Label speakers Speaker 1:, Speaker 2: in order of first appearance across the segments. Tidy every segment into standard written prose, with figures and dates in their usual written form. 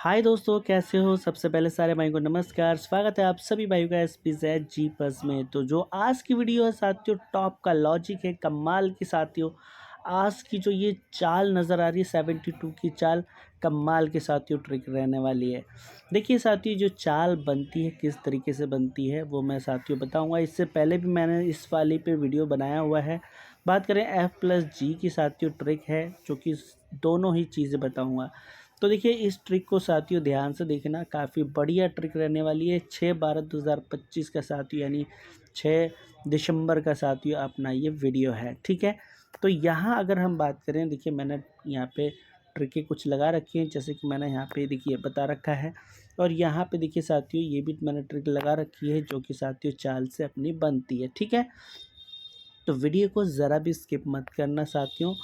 Speaker 1: हाय दोस्तों, कैसे हो। सबसे पहले सारे भाई को नमस्कार। स्वागत है आप सभी भाइयों का SPZ जी प्लस में। तो जो आज की वीडियो है साथियों, टॉप का लॉजिक है, कमाल की साथियों। आज की जो ये चाल नज़र आ रही है 72 की चाल, कमाल के साथियों ट्रिक रहने वाली है। देखिए साथियों, जो चाल बनती है किस तरीके से बनती है वो मैं साथियों बताऊंगा। इससे पहले भी मैंने इस वाली पे वीडियो बनाया हुआ है। बात करें F+G की साथियों ट्रिक है, जो कि दोनों ही चीज़ें बताऊँगा। तो देखिए इस ट्रिक को साथियों ध्यान से देखना, काफ़ी बढ़िया ट्रिक रहने वाली है। 6/12/2025 का साथियों, यानी 6 दिसंबर का साथियों अपना ये वीडियो है, ठीक है। तो यहाँ अगर हम बात करें, देखिए मैंने यहाँ पे ट्रिकें कुछ लगा रखी हैं, जैसे कि मैंने यहाँ पे देखिए बता रखा है। और यहाँ पे देखिए साथियों ये भी मैंने ट्रिक लगा रखी है, जो कि साथियों चाल से अपनी बनती है, ठीक है। तो वीडियो को ज़रा भी स्किप मत करना साथियों,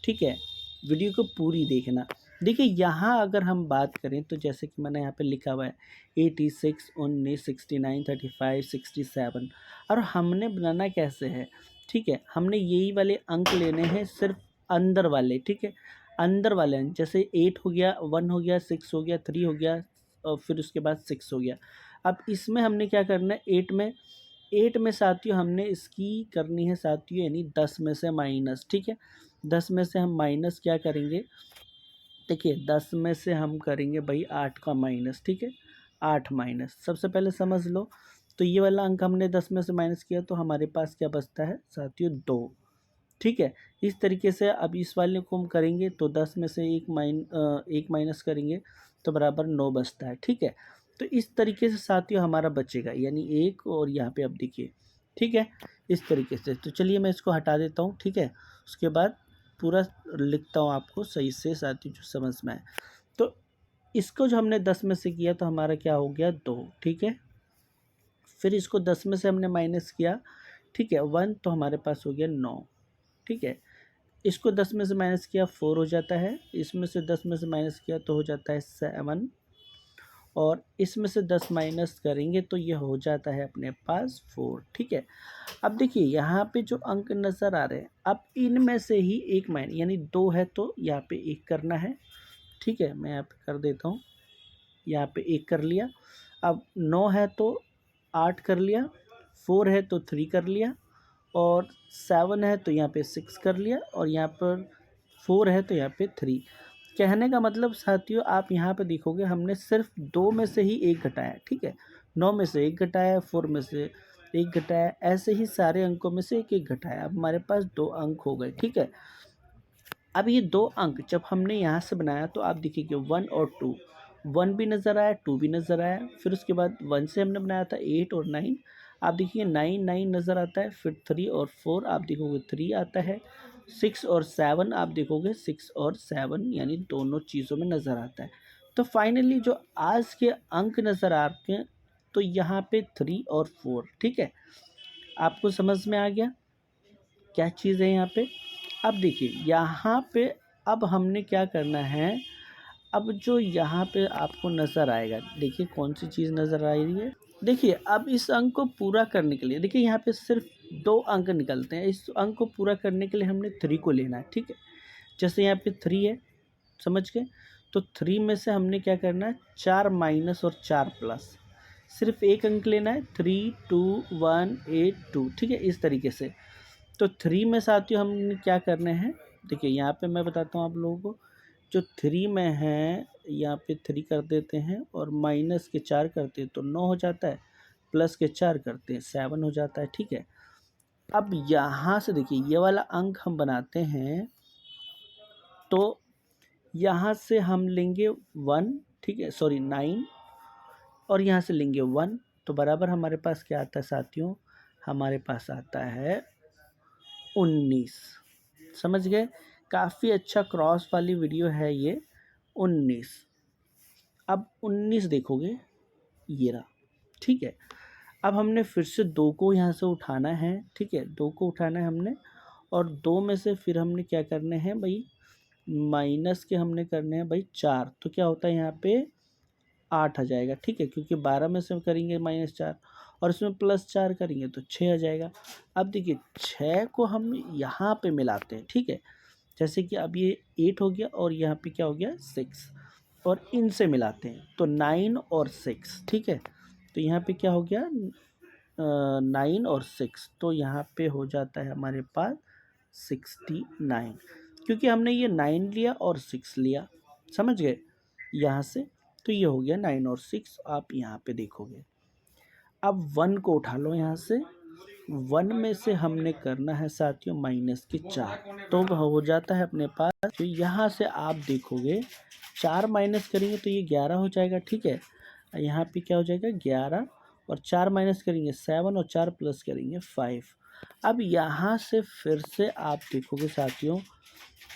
Speaker 1: ठीक है। वीडियो को पूरी देखना। देखिए यहाँ अगर हम बात करें तो जैसे कि मैंने यहाँ पे लिखा हुआ है 86, 19, 69, 35, 67। और हमने बनाना कैसे है, ठीक है। हमने यही वाले अंक लेने हैं, सिर्फ अंदर वाले, ठीक है। अंदर वाले अंक, जैसे 8 हो गया, 1 हो गया, 6 हो गया, 3 हो गया, और फिर उसके बाद 6 हो गया। अब इसमें हमने क्या करना है, 8 में साथियों हमने इसकी करनी है साथियों, यानी 10 में से माइनस, ठीक है। 10 में से हम माइनस क्या करेंगे, देखिए 10 में से हम करेंगे भाई 8 का माइनस, ठीक है। 8 माइनस, सबसे पहले समझ लो। तो ये वाला अंक हमने 10 में से माइनस किया, तो हमारे पास क्या बचता है साथियों, 2, ठीक है। इस तरीके से अब इस वाले को हम करेंगे तो 10 में से एक माइनस करेंगे तो बराबर 9 बचता है, ठीक है। तो इस तरीके से साथियों हमारा बचेगा, यानी 1, और यहाँ पे अब देखिए, ठीक है। इस तरीके से तो चलिए मैं इसको हटा देता हूँ, ठीक है। उसके बाद पूरा लिखता हूँ आपको सही से साथियों, जो समझ में आए। तो इसको जो हमने 10 में से किया तो हमारा क्या हो गया, 2, ठीक है। फिर इसको 10 में से हमने माइनस किया, ठीक है, 1, तो हमारे पास हो गया 9, ठीक है। इसको 10 में से माइनस किया, 4 हो जाता है। इसमें से 10 में से माइनस किया तो हो जाता है 7, और इसमें से 10 माइनस करेंगे तो ये हो जाता है अपने पास 4, ठीक है। अब देखिए यहाँ पे जो अंक नज़र आ रहे हैं, अब इनमें से ही एक माइनस, यानी 2 है तो यहाँ पे 1 करना है, ठीक है। मैं यहाँ पे कर देता हूँ, यहाँ पे 1 कर लिया। अब 9 है तो 8 कर लिया, 4 है तो 3 कर लिया, और 7 है तो यहाँ पे 6 कर लिया, और यहाँ पर 4 है तो यहाँ पे 3। कहने का मतलब साथियों, आप यहाँ पे देखोगे हमने सिर्फ 2 में से ही 1 घटाया, ठीक है। 9 में से 1 घटाया, 4 में से 1 घटाया, ऐसे ही सारे अंकों में से 1 घटाया। अब हमारे पास 2 अंक हो गए, ठीक है। अब ये 2 अंक जब हमने यहाँ से बनाया तो आप देखिए 1 और 2, 1 भी नज़र आया, 2 भी नज़र आया। फिर उसके बाद 1 से हमने बनाया था 8 और 9, आप देखिए 9 9 नज़र आता है। फिर 3 और 4 आप देखोगे 3 आता है। 6 और 7 आप देखोगे 6 और 7, यानी दोनों चीज़ों में नज़र आता है। तो फाइनली जो आज के अंक नज़र आते हैं, तो यहाँ पे 3 और 4, ठीक है। आपको समझ में आ गया क्या चीज़ है यहाँ पे। अब देखिए यहाँ पे, अब हमने क्या करना है, अब जो यहाँ पे आपको नज़र आएगा, देखिए कौन सी चीज़ नज़र आ रही है। देखिए अब इस अंक को पूरा करने के लिए, देखिए यहाँ पे सिर्फ 2 अंक निकलते हैं। इस अंक को पूरा करने के लिए हमने 3 को लेना है, ठीक है। जैसे यहाँ पे 3 है, समझ गए। तो 3 में से हमने क्या करना है, 4 माइनस और 4 प्लस, सिर्फ एक अंक लेना है, 3 2 1 8 2, ठीक है। इस तरीके से तो 3 में साथियों हमने क्या करने हैं, देखिए यहाँ पे मैं बताता हूँ आप लोगों को। जो 3 में है, यहाँ पे 3 कर देते हैं, और माइनस के 4 करते हैं तो 9 हो जाता है, प्लस के 4 करते हैं 7 हो जाता है, ठीक है। अब यहाँ से देखिए ये वाला अंक हम बनाते हैं, तो यहाँ से हम लेंगे 1, ठीक है, सॉरी 9, और यहाँ से लेंगे 1, तो बराबर हमारे पास क्या आता है साथियों, हमारे पास आता है 19। समझ गए। काफ़ी अच्छा क्रॉस वाली वीडियो है ये, 19। अब 19 देखोगे, ये रहा, ठीक है। अब हमने फिर से 2 को यहाँ से उठाना है, ठीक है। 2 को उठाना है हमने, और 2 में से फिर हमने क्या करने हैं भाई, माइनस के हमने करने हैं भाई 4, तो क्या होता है यहाँ पे 8 आ जाएगा, ठीक है। क्योंकि 12 में से करेंगे -4, और इसमें +4 करेंगे तो 6 आ जाएगा। अब देखिए 6 को हम यहाँ पे मिलाते हैं, ठीक है। जैसे कि अब ये 8 हो गया, और यहाँ पे क्या हो गया 6, और इनसे मिलाते हैं तो 9 और 6, ठीक है। तो यहाँ पे क्या हो गया, 9 और 6, तो यहाँ पे हो जाता है हमारे पास 69, क्योंकि हमने ये 9 लिया और 6 लिया, समझ गए यहाँ से। तो ये हो गया 9 और 6, आप यहाँ पे देखोगे। अब 1 को उठा लो यहाँ से, 1 में से हमने करना है साथियों माइनस के 4, तो हो जाता है अपने पास। तो यहाँ से आप देखोगे 4 माइनस करेंगे तो ये 11 हो जाएगा, ठीक है। यहाँ पे क्या हो जाएगा 11, और 4 माइनस करेंगे 7, और 4 प्लस करेंगे 5। अब यहाँ से फिर से आप देखोगे साथियों,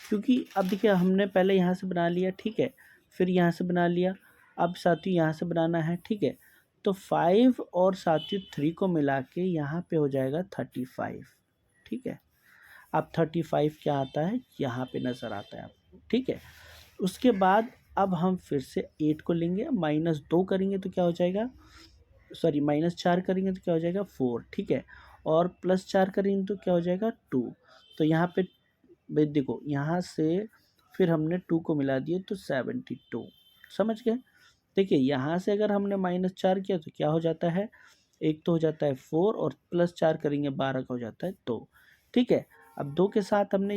Speaker 1: क्योंकि अब देखिए हमने पहले यहाँ से बना लिया, ठीक है, फिर यहाँ से बना लिया, अब साथियों यहाँ से बनाना है, ठीक है। तो 5 और साथियों 3 को मिला के यहाँ पे हो जाएगा 35, ठीक है। अब 35 क्या आता है, यहाँ पे नज़र आता है आपको, ठीक है। उसके बाद अब हम फिर से 8 को लेंगे, -2 करेंगे तो क्या हो जाएगा, सॉरी -4 करेंगे तो क्या हो जाएगा 4, ठीक है। और +4 करेंगे तो क्या हो जाएगा 2। तो यहाँ पे भाई देखो, यहाँ से फिर हमने 2 को मिला दिए तो 72, समझ गए। देखिए यहाँ से अगर हमने -4 किया तो क्या हो जाता है, एक तो हो जाता है 4, और +4 करेंगे 12 का हो जाता है 2, ठीक है। अब 2 के साथ हमने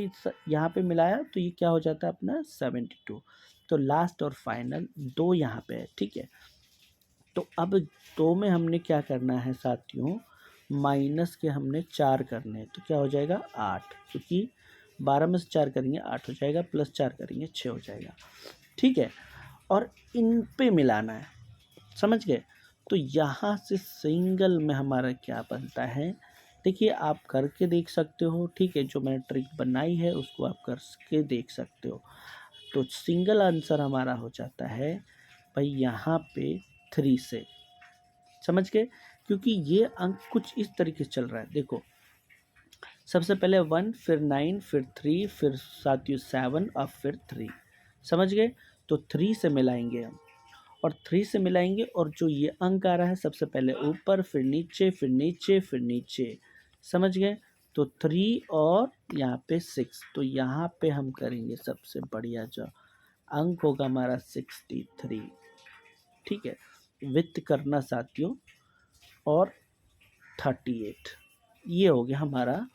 Speaker 1: यहाँ पे मिलाया तो ये क्या हो जाता है अपना 72। तो लास्ट और फाइनल 2 यहाँ पे है, ठीक है। तो अब 2 में हमने क्या करना है साथियों, माइनस के हमने 4 करने हैं, तो क्या हो जाएगा 8, क्योंकि 12 में से 4 करेंगे 8 हो जाएगा, +4 करेंगे 6 हो जाएगा, ठीक है। और इन पे मिलाना है, समझ गए। तो यहाँ से सिंगल में हमारा क्या बनता है, देखिए आप करके देख सकते हो, ठीक है। जो मैंने ट्रिक बनाई है उसको आप करके देख सकते हो। तो सिंगल आंसर हमारा हो जाता है भाई यहाँ पे 3 से, समझ गए। क्योंकि ये अंक कुछ इस तरीके से चल रहा है, देखो सबसे पहले 1, फिर 9, फिर 3, फिर साथियों 7, अब फिर 3, समझ गए। तो 3 से मिलाएंगे हम, और 3 से मिलाएंगे, और जो ये अंक आ रहा है सबसे पहले ऊपर, फिर नीचे, फिर नीचे, फिर नीचे, समझ गए। तो 3 और यहाँ पे 6, तो यहाँ पे हम करेंगे सबसे बढ़िया जो अंक होगा हमारा 63, ठीक है, विथ करना साथियों, और 38, ये हो गया हमारा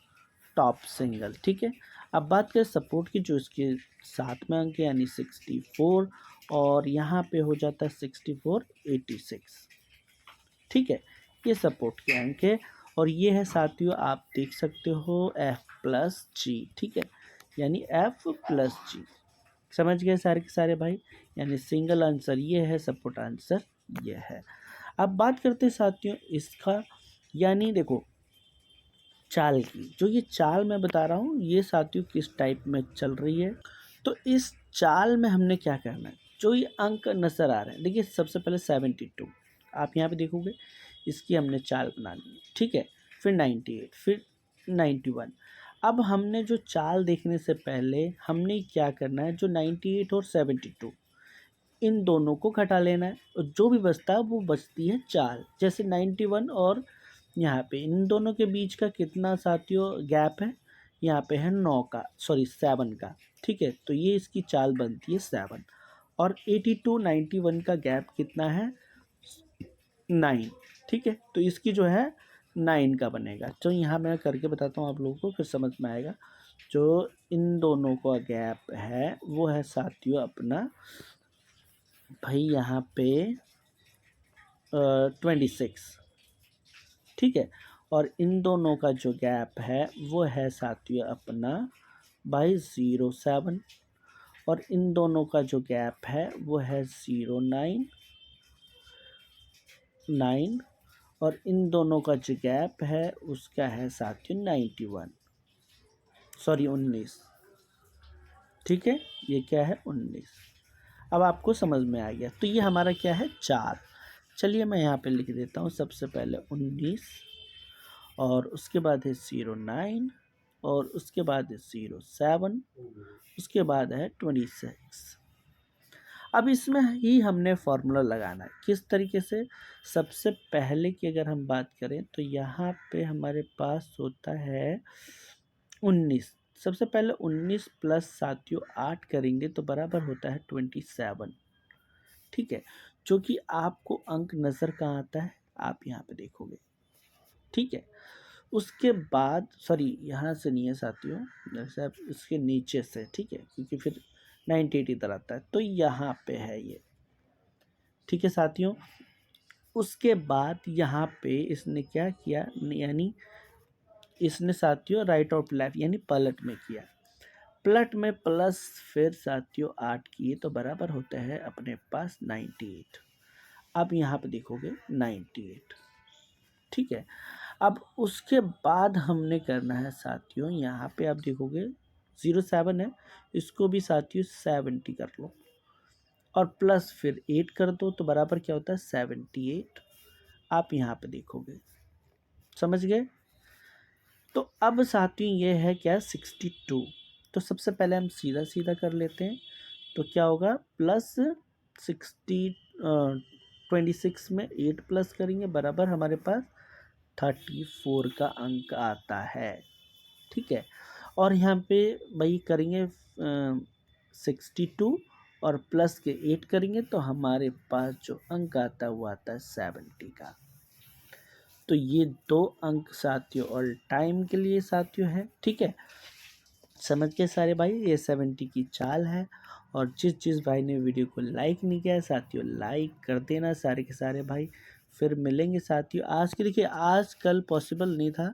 Speaker 1: टॉप सिंगल, ठीक है। अब बात करें सपोर्ट की, जो इसके साथ में अंक है यानी 64, और यहाँ पे हो जाता है 64 86, ठीक है। ये सपोर्ट के अंक है, और ये है साथियों आप देख सकते हो F+G, ठीक है, यानी F+G, समझ गए सारे के सारे भाई। यानी सिंगल आंसर ये है, सपोर्ट आंसर ये है। अब बात करते हैं साथियों इसका, यानी देखो चाल की, जो ये चाल मैं बता रहा हूँ ये साथियों किस टाइप में चल रही है। तो इस चाल में हमने क्या करना है, जो ये अंक नज़र आ रहे हैं, देखिए सबसे पहले 72, आप यहाँ पे देखोगे इसकी हमने चाल बनानी है, ठीक है। फिर 98, फिर 91। अब हमने जो चाल देखने से पहले हमने क्या करना है, जो 98 और 72 इन दोनों को घटा लेना है, और जो भी बचता है वो बचती है चाल। जैसे 91 और यहाँ पे इन दोनों के बीच का कितना साथियों गैप है, यहाँ पे है 9 का, सॉरी 7 का, ठीक है। तो ये इसकी चाल बनती है 7, और 82 91 का गैप कितना है 9, ठीक है। तो इसकी जो है 9 का बनेगा। तो यहाँ मैं करके बताता हूँ आप लोगों को, फिर समझ में आएगा। जो इन दोनों का गैप है वो है साथियों अपना भाई यहाँ पे 26, ठीक है। और इन दोनों का जो गैप है वो है साथियों अपना बाई 07, और इन दोनों का जो गैप है वो है 09 और इन दोनों का जो गैप है उसका है साथियों 91, सॉरी 19, ठीक है। ये क्या है 19। अब आपको समझ में आ गया। तो ये हमारा क्या है चाल। चलिए मैं यहाँ पे लिख देता हूँ, सबसे पहले 19, और उसके बाद है 09, और उसके बाद है 07, उसके बाद है 26। अब इसमें ही हमने फॉर्मूला लगाना है, किस तरीके से। सबसे पहले की अगर हम बात करें तो यहाँ पे हमारे पास होता है 19। सबसे पहले 19 प्लस साथियों 8 करेंगे तो बराबर होता है 27, ठीक है, जो कि आपको अंक नज़र कहाँ आता है, आप यहाँ पे देखोगे, ठीक है। उसके बाद सॉरी यहाँ से नहीं है साथियों, जैसे आप इसके नीचे से, ठीक है, क्योंकि फिर 98 इधर आता है, तो यहाँ पे है ये, ठीक है साथियों। उसके बाद यहाँ पे इसने क्या किया, यानी इसने साथियों राइट और लेफ्ट यानी पलट में किया, पलट में प्लस फिर साथियों 8 किए तो बराबर होता है अपने पास 98। अब यहाँ पे देखोगे 98, ठीक है। अब उसके बाद हमने करना है साथियों, यहाँ पे आप देखोगे 07 है, इसको भी साथियों 70 कर लो और प्लस फिर 8 कर दो तो बराबर क्या होता है 78। आप यहाँ पे देखोगे, समझ गए। तो अब साथियों ये है क्या 62, तो सबसे पहले हम सीधा सीधा कर लेते हैं, तो क्या होगा प्लस 60 26 में 8 प्लस करेंगे बराबर हमारे पास 34 का अंक आता है, ठीक है। और यहाँ पे भाई करेंगे 62 और प्लस के 8 करेंगे तो हमारे पास जो अंक आता है वो आता है 70 का। तो ये 2 अंक साथियों ऑल टाइम के लिए साथियों है, ठीक है। समझ गए सारे भाई, ये 70 की चाल है। और जिस भाई ने वीडियो को लाइक नहीं किया है साथियों, लाइक कर देना सारे के सारे भाई। फिर मिलेंगे साथियों, आज के देखिए आज कल पॉसिबल नहीं था,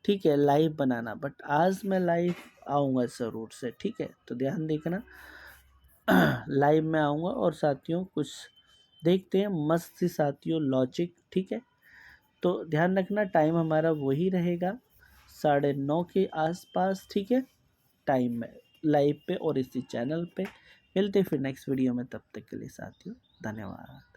Speaker 1: ठीक है, लाइव बनाना, बट आज मैं लाइव आऊँगा ज़रूर से, ठीक है, तो ध्यान देखना लाइव में आऊँगा और साथियों कुछ देखते हैं मस्त सी साथियों लॉजिक, ठीक है। तो ध्यान रखना टाइम हमारा वही रहेगा 9:30 के आसपास, ठीक है, टाइम में लाइव पे और इसी चैनल पे। मिलते हैं फिर नेक्स्ट वीडियो में, तब तक के लिए साथियों धन्यवाद।